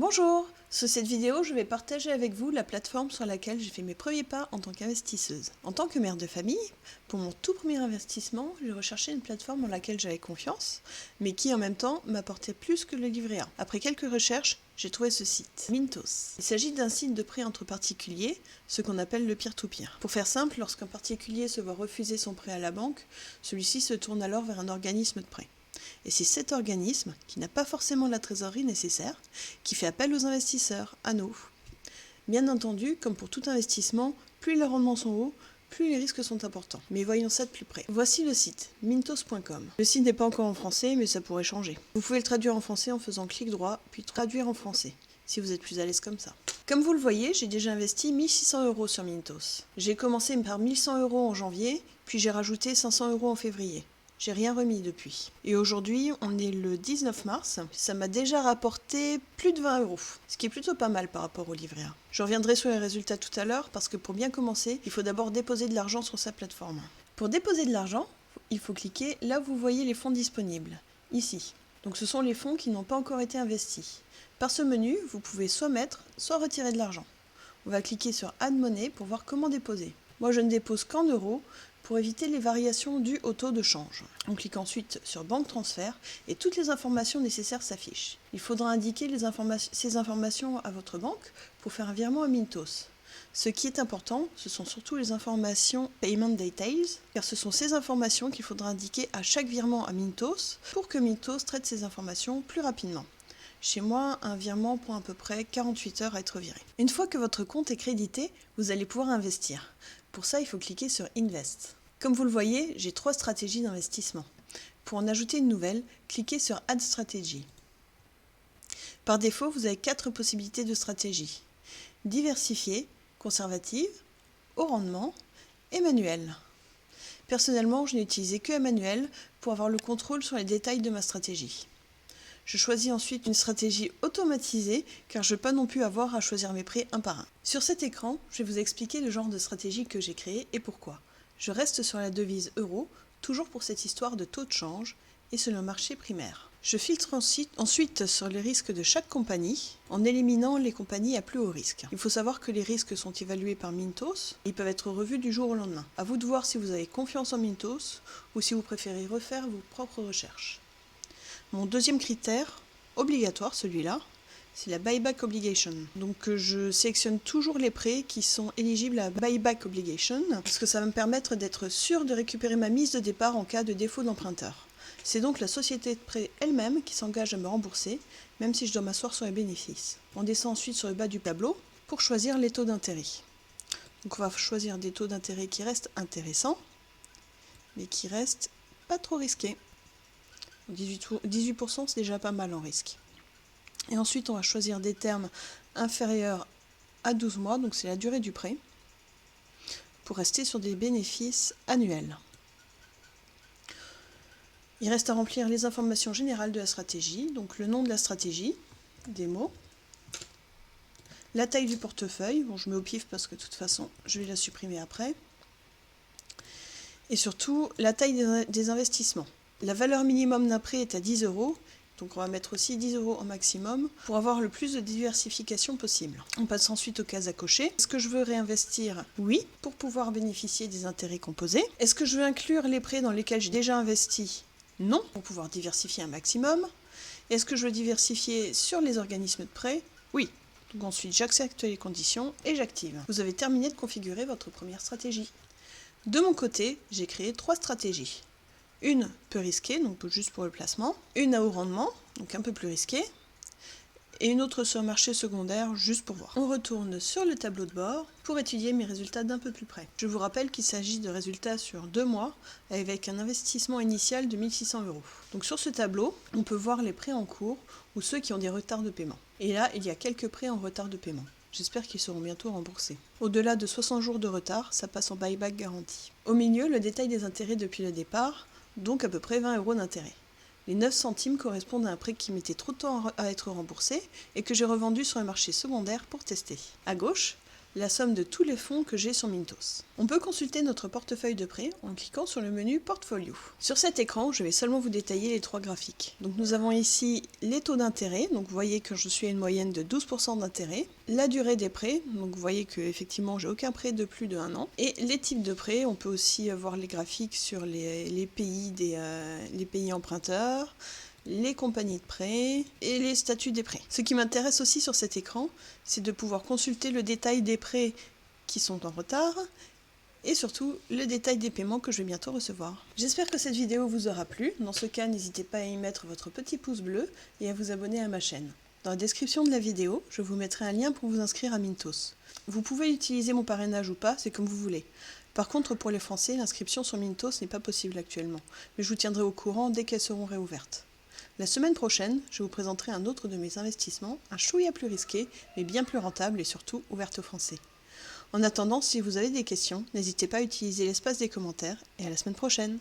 Bonjour! Sur cette vidéo, je vais partager avec vous la plateforme sur laquelle j'ai fait mes premiers pas en tant qu'investisseuse. En tant que mère de famille, pour mon tout premier investissement, j'ai recherché une plateforme en laquelle j'avais confiance, mais qui en même temps m'apportait plus que le livret A. Après quelques recherches, j'ai trouvé ce site, Mintos. Il s'agit d'un site de prêt entre particuliers, ce qu'on appelle le peer-to-peer. Pour faire simple, lorsqu'un particulier se voit refuser son prêt à la banque, celui-ci se tourne alors vers un organisme de prêt. Et c'est cet organisme, qui n'a pas forcément la trésorerie nécessaire, qui fait appel aux investisseurs, à nous. Bien entendu, comme pour tout investissement, plus les rendements sont hauts, plus les risques sont importants. Mais voyons ça de plus près. Voici le site, mintos.com. Le site n'est pas encore en français, mais ça pourrait changer. Vous pouvez le traduire en français en faisant clic droit, puis traduire en français, si vous êtes plus à l'aise comme ça. Comme vous le voyez, j'ai déjà investi 1600 € sur Mintos. J'ai commencé par 1100 € en janvier, puis j'ai rajouté 500 € en février. J'ai rien remis depuis. Et aujourd'hui, on est le 19 mars. Ça m'a déjà rapporté plus de 20 €, ce qui est plutôt pas mal par rapport au livret A. Je reviendrai sur les résultats tout à l'heure parce que pour bien commencer, il faut d'abord déposer de l'argent sur sa plateforme. Pour déposer de l'argent, il faut cliquer là où vous voyez les fonds disponibles, ici. Donc ce sont les fonds qui n'ont pas encore été investis. Par ce menu, vous pouvez soit mettre, soit retirer de l'argent. On va cliquer sur Add Money pour voir comment déposer. Moi, je ne dépose qu'en euros pour éviter les variations dues au taux de change. On clique ensuite sur Banque Transfert et toutes les informations nécessaires s'affichent. Il faudra indiquer ces informations à votre banque pour faire un virement à Mintos. Ce qui est important, ce sont surtout les informations Payment Details, car ce sont ces informations qu'il faudra indiquer à chaque virement à Mintos pour que Mintos traite ces informations plus rapidement. Chez moi, un virement prend à peu près 48 heures à être viré. Une fois que votre compte est crédité, vous allez pouvoir investir. Pour ça, il faut cliquer sur Invest. Comme vous le voyez, j'ai 3 stratégies d'investissement. Pour en ajouter une nouvelle, cliquez sur Add Strategy. Par défaut, vous avez 4 possibilités de stratégie. Diversifiée, conservative, haut rendement et manuelle. Personnellement, je n'ai utilisé que la manuelle pour avoir le contrôle sur les détails de ma stratégie. Je choisis ensuite une stratégie automatisée car je ne veux pas non plus avoir à choisir mes prêts un par un. Sur cet écran, je vais vous expliquer le genre de stratégie que j'ai créée et pourquoi. Je reste sur la devise euro, toujours pour cette histoire de taux de change et sur le marché primaire. Je filtre ensuite sur les risques de chaque compagnie en éliminant les compagnies à plus haut risque. Il faut savoir que les risques sont évalués par Mintos et ils peuvent être revus du jour au lendemain. À vous de voir si vous avez confiance en Mintos ou si vous préférez refaire vos propres recherches. Mon deuxième critère, obligatoire celui-là, c'est la buyback obligation. Donc je sélectionne toujours les prêts qui sont éligibles à buyback obligation parce que ça va me permettre d'être sûr de récupérer ma mise de départ en cas de défaut d'emprunteur. C'est donc la société de prêt elle-même qui s'engage à me rembourser, même si je dois m'asseoir sur les bénéfices. On descend ensuite sur le bas du tableau pour choisir les taux d'intérêt. Donc on va choisir des taux d'intérêt qui restent intéressants, mais qui restent pas trop risqués. 18%, c'est déjà pas mal en risque. Et ensuite, on va choisir des termes inférieurs à 12 mois, donc c'est la durée du prêt, pour rester sur des bénéfices annuels. Il reste à remplir les informations générales de la stratégie, donc le nom de la stratégie, des mots, la taille du portefeuille, bon je mets au pif parce que de toute façon je vais la supprimer après, et surtout la taille des investissements. La valeur minimum d'un prêt est à 10 €, donc on va mettre aussi 10 € en maximum pour avoir le plus de diversification possible. On passe ensuite aux cases à cocher. Est-ce que je veux réinvestir? Oui, pour pouvoir bénéficier des intérêts composés. Est-ce que je veux inclure les prêts dans lesquels j'ai déjà investi? Non, pour pouvoir diversifier un maximum. Est-ce que je veux diversifier sur les organismes de prêt? Oui. Donc ensuite, j'accepte les conditions et j'active. Vous avez terminé de configurer votre première stratégie. De mon côté, j'ai créé 3 stratégies. Une peu risquée, donc juste pour le placement, une à haut rendement, donc un peu plus risquée, et une autre sur le marché secondaire, juste pour voir. On retourne sur le tableau de bord pour étudier mes résultats d'un peu plus près. Je vous rappelle qu'il s'agit de résultats sur 2 mois, avec un investissement initial de 1600 €. Donc sur ce tableau, on peut voir les prêts en cours, ou ceux qui ont des retards de paiement. Et là, il y a quelques prêts en retard de paiement. J'espère qu'ils seront bientôt remboursés. Au-delà de 60 jours de retard, ça passe en buyback garanti. Au milieu, le détail des intérêts depuis le départ, donc à peu près 20 € d'intérêt. Les 9 centimes correspondent à un prêt qui mettait trop de temps à être remboursé et que j'ai revendu sur le marché secondaire pour tester. À gauche, la somme de tous les fonds que j'ai sur Mintos. On peut consulter notre portefeuille de prêt en cliquant sur le menu Portfolio. Sur cet écran, je vais seulement vous détailler les 3 graphiques. Donc nous avons ici les taux d'intérêt, donc vous voyez que je suis à une moyenne de 12% d'intérêt, la durée des prêts, donc vous voyez que effectivement j'ai aucun prêt de plus de 1 an, et les types de prêts, on peut aussi voir les graphiques sur les pays emprunteurs, les compagnies de prêt et les statuts des prêts. Ce qui m'intéresse aussi sur cet écran, c'est de pouvoir consulter le détail des prêts qui sont en retard et surtout le détail des paiements que je vais bientôt recevoir. J'espère que cette vidéo vous aura plu. Dans ce cas, n'hésitez pas à y mettre votre petit pouce bleu et à vous abonner à ma chaîne. Dans la description de la vidéo, je vous mettrai un lien pour vous inscrire à Mintos. Vous pouvez utiliser mon parrainage ou pas, c'est comme vous voulez. Par contre, pour les Français, l'inscription sur Mintos n'est pas possible actuellement, mais je vous tiendrai au courant dès qu'elles seront réouvertes. La semaine prochaine, je vous présenterai un autre de mes investissements, un chouïa plus risqué, mais bien plus rentable et surtout ouvert aux Français. En attendant, si vous avez des questions, n'hésitez pas à utiliser l'espace des commentaires et à la semaine prochaine.